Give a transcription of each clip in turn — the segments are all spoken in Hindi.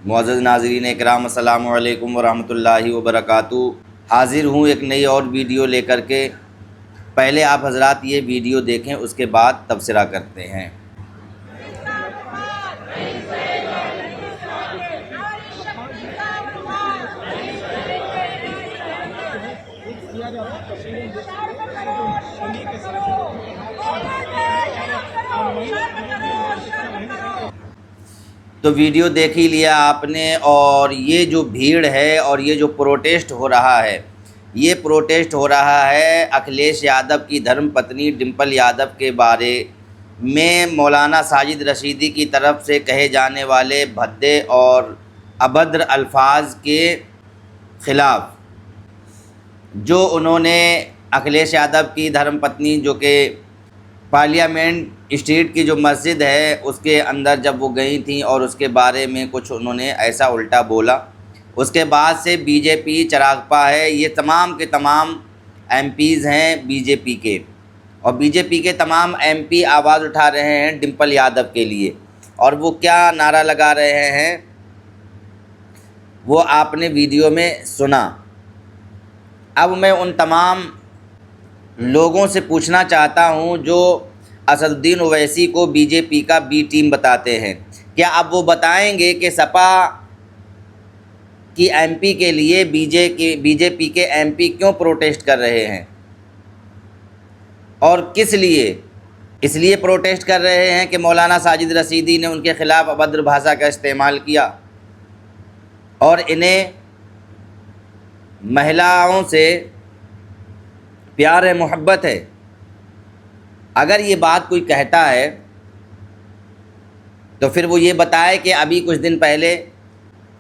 मुअज़्ज़ज़ नाज़रीन इकराम, अस्सलामु अलैकुम वरहमतुल्लाहि वबरकातुहू। हाज़िर हूँ एक नई और वीडियो लेकर के। पहले आप हज़रात ये वीडियो देखें, उसके बाद तबसरा करते हैं। तो वीडियो देख ही लिया आपने। और ये जो भीड़ है और ये जो प्रोटेस्ट हो रहा है, ये प्रोटेस्ट हो रहा है अखिलेश यादव की धर्मपत्नी डिंपल यादव के बारे में मौलाना साजिद रशीदी की तरफ से कहे जाने वाले भद्दे और अभद्र अल्फाज के ख़िलाफ़। जो उन्होंने अखिलेश यादव की धर्मपत्नी, जो कि पार्लियामेंट स्ट्रीट की जो मस्जिद है उसके अंदर जब वो गई थी और उसके बारे में कुछ उन्होंने ऐसा उल्टा बोला, उसके बाद से बीजेपी चरागपा है। ये तमाम के तमाम एमपीज़ हैं बीजेपी के, और बीजेपी के तमाम एमपी आवाज़ उठा रहे हैं डिंपल यादव के लिए। और वो क्या नारा लगा रहे हैं वो आपने वीडियो में सुना। अब मैं उन तमाम लोगों से पूछना चाहता हूं जो असदुद्दीन ओवैसी को बीजेपी का बी टीम बताते हैं, क्या अब वो बताएंगे कि सपा की एमपी के लिए बीजेपी के एमपी क्यों प्रोटेस्ट कर रहे हैं और किस लिए? इसलिए प्रोटेस्ट कर रहे हैं कि मौलाना साजिद रशीदी ने उनके ख़िलाफ़ अभद्र भाषा का इस्तेमाल किया और इन्हें महिलाओं से प्यार है, मोहब्बत है। अगर ये बात कोई कहता है तो फिर वो ये बताए कि अभी कुछ दिन पहले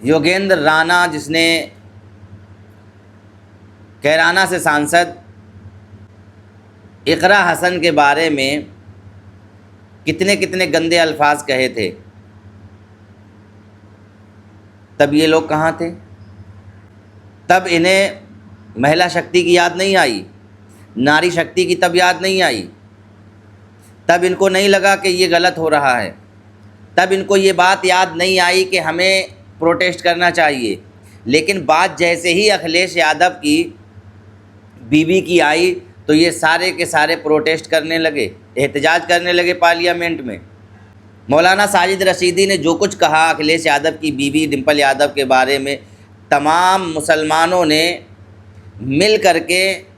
योगेंद्र राणा, जिसने कैराना से सांसद इकरा हसन के बारे में कितने कितने गंदे अल्फाज कहे थे, तब ये लोग कहाँ थे? तब इन्हें महिला शक्ति की याद नहीं आई, नारी शक्ति की तब याद नहीं आई, तब इनको नहीं लगा कि ये गलत हो रहा है, तब इनको ये बात याद नहीं आई कि हमें प्रोटेस्ट करना चाहिए। लेकिन बात जैसे ही अखिलेश यादव की बीवी की आई तो ये सारे के सारे प्रोटेस्ट करने लगे, एहतजाज करने लगे पार्लियामेंट में। मौलाना साजिद रशीदी ने जो कुछ कहा अखिलेश यादव की बीवी डिंपल यादव के बारे में, तमाम मुसलमानों ने मिल करके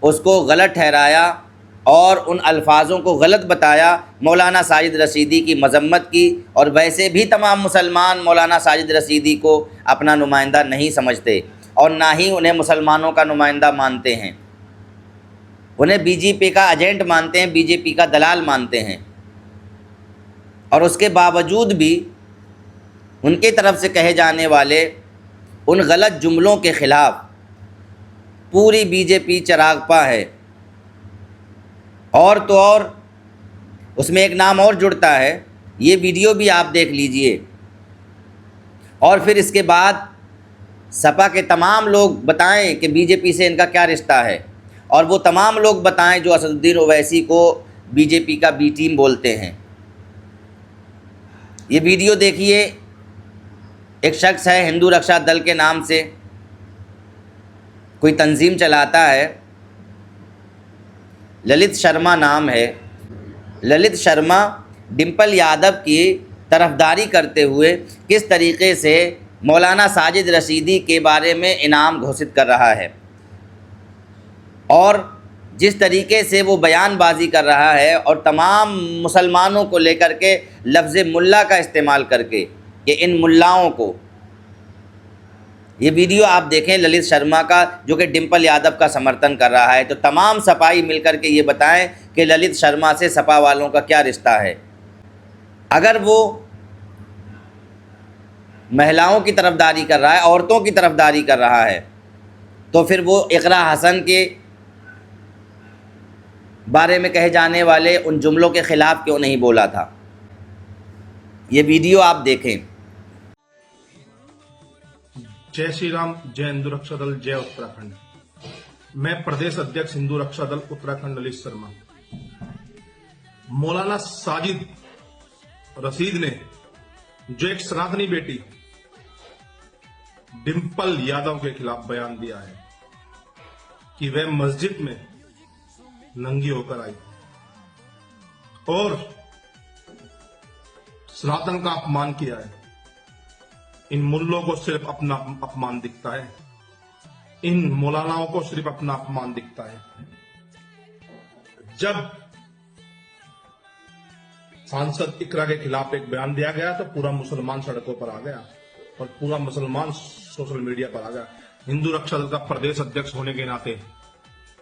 उसको गलत ठहराया और उन अल्फाजों को गलत बताया, मौलाना साजिद रशीदी की मजम्मत की। और वैसे भी तमाम मुसलमान मौलाना साजिद रशीदी को अपना नुमाइंदा नहीं समझते और ना ही उन्हें मुसलमानों का नुमाइंदा मानते हैं। उन्हें बीजेपी का एजेंट मानते हैं, बीजेपी का दलाल मानते हैं। और उसके बावजूद भी उनके तरफ से कहे जाने वाले उन गलत जुमलों के ख़िलाफ़ पूरी बीजेपी चरागपा है। और तो और उसमें एक नाम और जुड़ता है, ये वीडियो भी आप देख लीजिए। और फिर इसके बाद सपा के तमाम लोग बताएं कि बीजेपी से इनका क्या रिश्ता है, और वो तमाम लोग बताएं जो असदुद्दीन ओवैसी को बीजेपी का बी टीम बोलते हैं। ये वीडियो देखिए, एक शख्स है हिंदू रक्षा दल के नाम से, कोई तंजीम चलाता है, ललित शर्मा नाम है। ललित शर्मा डिंपल यादव की तरफदारी करते हुए किस तरीके से मौलाना साजिद रशीदी के बारे में इनाम घोषित कर रहा है, और जिस तरीके से वो बयानबाजी कर रहा है और तमाम मुसलमानों को लेकर के लफ्ज़ मुल्ला का इस्तेमाल करके कि इन मुल्लाओं को। ये वीडियो आप देखें ललित शर्मा का, जो कि डिंपल यादव का समर्थन कर रहा है। तो तमाम सपाई मिलकर के ये बताएं कि ललित शर्मा से सपा वालों का क्या रिश्ता है। अगर वो महिलाओं की तरफदारी कर रहा है, औरतों की तरफदारी कर रहा है, तो फिर वो इकरा हसन के बारे में कहे जाने वाले उन जुमलों के ख़िलाफ़ क्यों नहीं बोला था? ये वीडियो आप देखें। जय श्री राम, जय हिंदू रक्षा दल, जय उत्तराखंड। मैं प्रदेश अध्यक्ष हिंदू रक्षा दल उत्तराखंड ललित शर्मा। मौलाना साजिद रशीद ने जो एक सनातनी बेटी डिंपल यादव के खिलाफ बयान दिया है कि वह मस्जिद में नंगी होकर आई और सनातन का अपमान किया है। इन मुल्लों को सिर्फ अपना अपमान दिखता है, इन मौलानाओं को सिर्फ अपना अपमान दिखता है। जब सांसद इकरा के खिलाफ एक बयान दिया गया तो पूरा मुसलमान सड़कों पर आ गया और पूरा मुसलमान सोशल मीडिया पर आ गया। हिंदू रक्षा दल का प्रदेश अध्यक्ष होने के नाते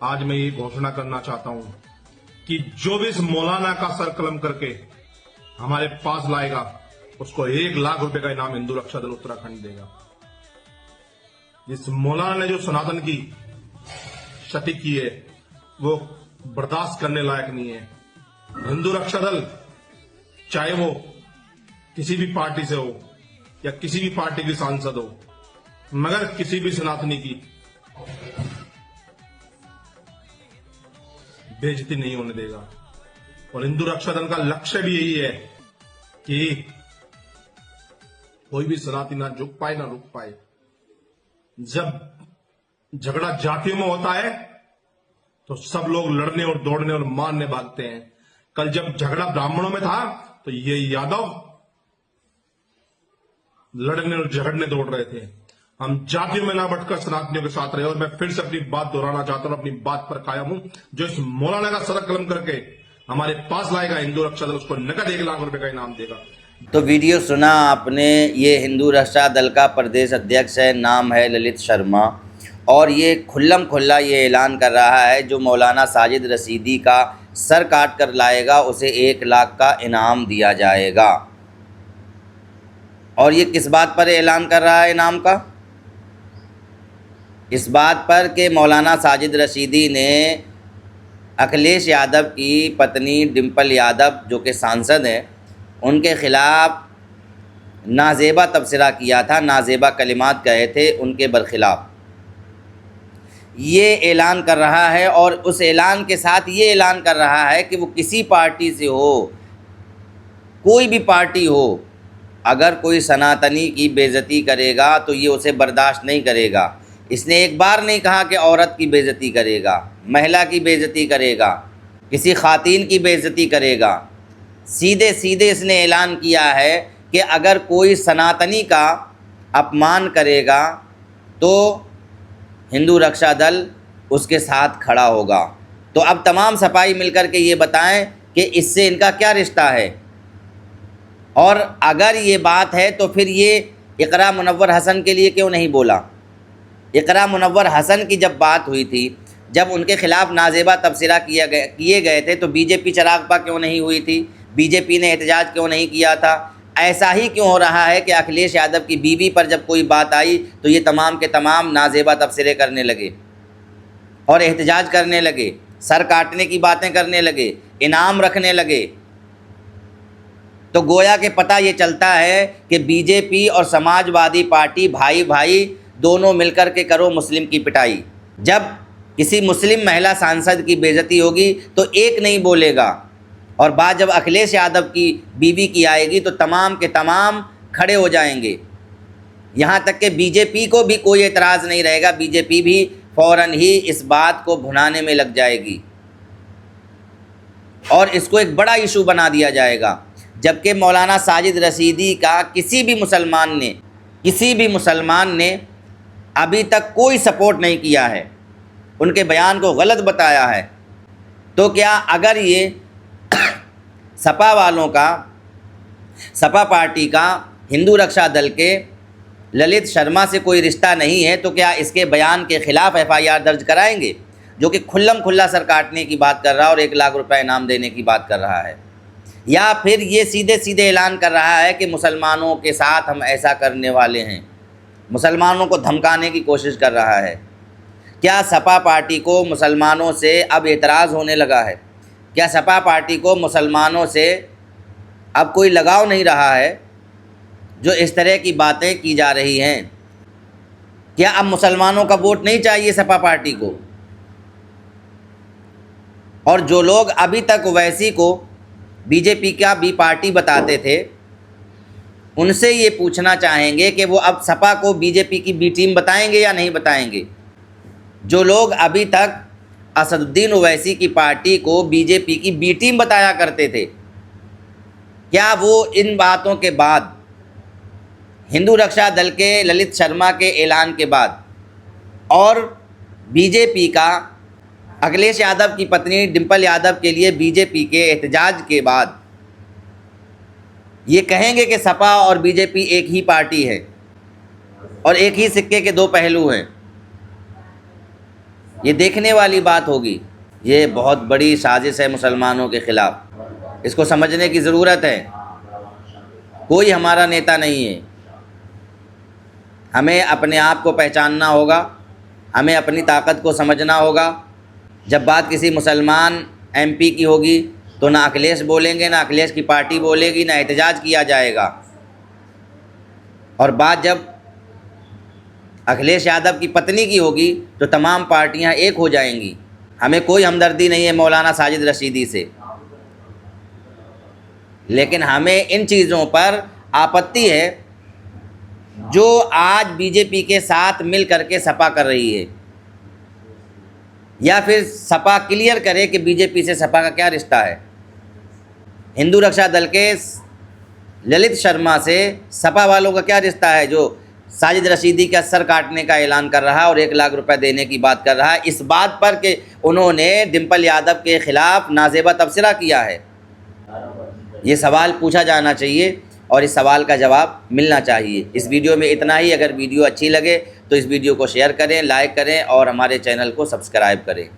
आज मैं ये घोषणा करना चाहता हूं कि जो भी इस मौलाना का सर कलम करके हमारे पास लाएगा उसको 1 लाख रुपए का इनाम हिंदू रक्षा दल उत्तराखंड देगा। जिस मौलाना ने जो सनातन की क्षति की है वो बर्दाश्त करने लायक नहीं है। हिंदू रक्षा दल चाहे वो किसी भी पार्टी से हो या किसी भी पार्टी की सांसद हो, मगर किसी भी सनातनी की बेइज्जती नहीं होने देगा। और हिंदू रक्षा दल का लक्ष्य भी यही है कि कोई भी सनातनी ना झुक पाए ना रुक पाए। जब झगड़ा जातियों में होता है तो सब लोग लड़ने और दौड़ने और मारने भागते हैं। कल जब झगड़ा ब्राह्मणों में था तो ये यादव लड़ने और झगड़ने दौड़ रहे थे। हम जातियों में ना बटकर सनातनियों के साथ रहे। और मैं फिर से अपनी बात दोहराना चाहता हूं, अपनी बात पर कायम हूं। जो इस मौलाना का सर कलम करके हमारे पास लाएगा हिंदू रक्षा दल उसको नकद 1 लाख रुपए का इनाम देगा। तो वीडियो सुना आपने। ये हिंदू रक्षा दल का प्रदेश अध्यक्ष है, नाम है ललित शर्मा, और ये खुल्लम खुल्ला ये ऐलान कर रहा है जो मौलाना साजिद रशीदी का सर काट कर लाएगा उसे 1 लाख का इनाम दिया जाएगा। और ये किस बात पर ऐलान कर रहा है इनाम का? इस बात पर कि मौलाना साजिद रशीदी ने अखिलेश यादव की पत्नी डिंपल यादव जो कि सांसद हैं उनके ख़िलाफ़ नाजेबा तबसरा किया था, नाजेबा कलिमात कहे थे उनके बरखिलाफ़। ये ऐलान कर रहा है और उस ऐलान के साथ ये ऐलान कर रहा है कि वो किसी पार्टी से हो, कोई भी पार्टी हो, अगर कोई सनातनी की बेइज्जती करेगा तो ये उसे बर्दाश्त नहीं करेगा। इसने एक बार नहीं कहा कि औरत की बेइज्जती करेगा, महिला की बेइज्जती करेगा, किसी खातिन की बेइज्जती करेगा। सीधे सीधे इसने ऐलान किया है कि अगर कोई सनातनी का अपमान करेगा तो हिंदू रक्षा दल उसके साथ खड़ा होगा। तो अब तमाम सपाई मिलकर के ये बताएं कि इससे इनका क्या रिश्ता है। और अगर ये बात है तो फिर ये इकरा मुनव्वर हसन के लिए क्यों नहीं बोला? इकरा मुनव्वर हसन की जब बात हुई थी, जब उनके खिलाफ़ नाजेबा तबसरा किए गए थे तो बीजेपी चरागपा क्यों नहीं हुई थी? बीजेपी ने एहतजाज क्यों नहीं किया था? ऐसा ही क्यों हो रहा है कि अखिलेश यादव की बीवी पर जब कोई बात आई तो ये तमाम के तमाम नाजेबा तबसरे करने लगे और एहतजाज करने लगे, सर काटने की बातें करने लगे, इनाम रखने लगे। तो गोया के पता ये चलता है कि बीजेपी और समाजवादी पार्टी भाई भाई दोनों मिलकर के करो मुस्लिम की पिटाई। जब किसी मुस्लिम महिला सांसद की बेइज्जती होगी तो एक नहीं बोलेगा, और बात जब अखिलेश यादव की बीवी की आएगी तो तमाम के तमाम खड़े हो जाएंगे। यहाँ तक कि बीजेपी को भी कोई एतराज़ नहीं रहेगा, बीजेपी भी फ़ौरन ही इस बात को भुनाने में लग जाएगी और इसको एक बड़ा इशू बना दिया जाएगा। जबकि मौलाना साजिद रशीदी का किसी भी मुसलमान ने अभी तक कोई सपोर्ट नहीं किया है, उनके बयान को गलत बताया है। तो क्या अगर ये सपा वालों का, सपा पार्टी का हिंदू रक्षा दल के ललित शर्मा से कोई रिश्ता नहीं है तो क्या इसके बयान के ख़िलाफ़ FIR दर्ज कराएंगे, जो कि खुल्लम खुल्ला सर काटने की बात कर रहा है और 1 लाख रुपए इनाम देने की बात कर रहा है? या फिर ये सीधे सीधे ऐलान कर रहा है कि मुसलमानों के साथ हम ऐसा करने वाले हैं, मुसलमानों को धमकाने की कोशिश कर रहा है? क्या सपा पार्टी को मुसलमानों से अब एतराज़ होने लगा है? क्या सपा पार्टी को मुसलमानों से अब कोई लगाव नहीं रहा है जो इस तरह की बातें की जा रही हैं? क्या अब मुसलमानों का वोट नहीं चाहिए सपा पार्टी को? और जो लोग अभी तक ओवैसी को बीजेपी का भी पार्टी बताते थे, उनसे ये पूछना चाहेंगे कि वो अब सपा को बीजेपी की बी टीम बताएंगे या नहीं बताएंगे। जो लोग अभी तक असदुद्दीन ओवैसी की पार्टी को बीजेपी की बी टीम बताया करते थे, क्या वो इन बातों के बाद, हिंदू रक्षा दल के ललित शर्मा के ऐलान के बाद और बीजेपी का अखिलेश यादव की पत्नी डिंपल यादव के लिए बीजेपी के एहतजाज के बाद ये कहेंगे कि सपा और बीजेपी एक ही पार्टी है और एक ही सिक्के के दो पहलू हैं? ये देखने वाली बात होगी। ये बहुत बड़ी साजिश है मुसलमानों के ख़िलाफ़, इसको समझने की ज़रूरत है। कोई हमारा नेता नहीं है। हमें अपने आप को पहचानना होगा, हमें अपनी ताकत को समझना होगा। जब बात किसी मुसलमान एमपी की होगी तो ना अखिलेश बोलेंगे, ना अखिलेश की पार्टी बोलेगी, ना एहतजाज किया जाएगा। और बात जब अखिलेश यादव की पत्नी की होगी तो तमाम पार्टियां एक हो जाएंगी। हमें कोई हमदर्दी नहीं है मौलाना साजिद रशीदी से, लेकिन हमें इन चीज़ों पर आपत्ति है जो आज बीजेपी के साथ मिल करके सपा कर रही है, या फिर सपा क्लियर करे कि बीजेपी से सपा का क्या रिश्ता है। हिंदू रक्षा दल के ललित शर्मा से सपा वालों का क्या रिश्ता है जो साजिद रशीदी का सर काटने का ऐलान कर रहा है और 1 लाख रुपए देने की बात कर रहा है, इस बात पर कि उन्होंने डिंपल यादव के ख़िलाफ़ नाज़ेबा तबसरा किया है। ये सवाल पूछा जाना चाहिए और इस सवाल का जवाब मिलना चाहिए। इस वीडियो में इतना ही। अगर वीडियो अच्छी लगे तो इस वीडियो को शेयर करें, लाइक करें और हमारे चैनल को सब्सक्राइब करें।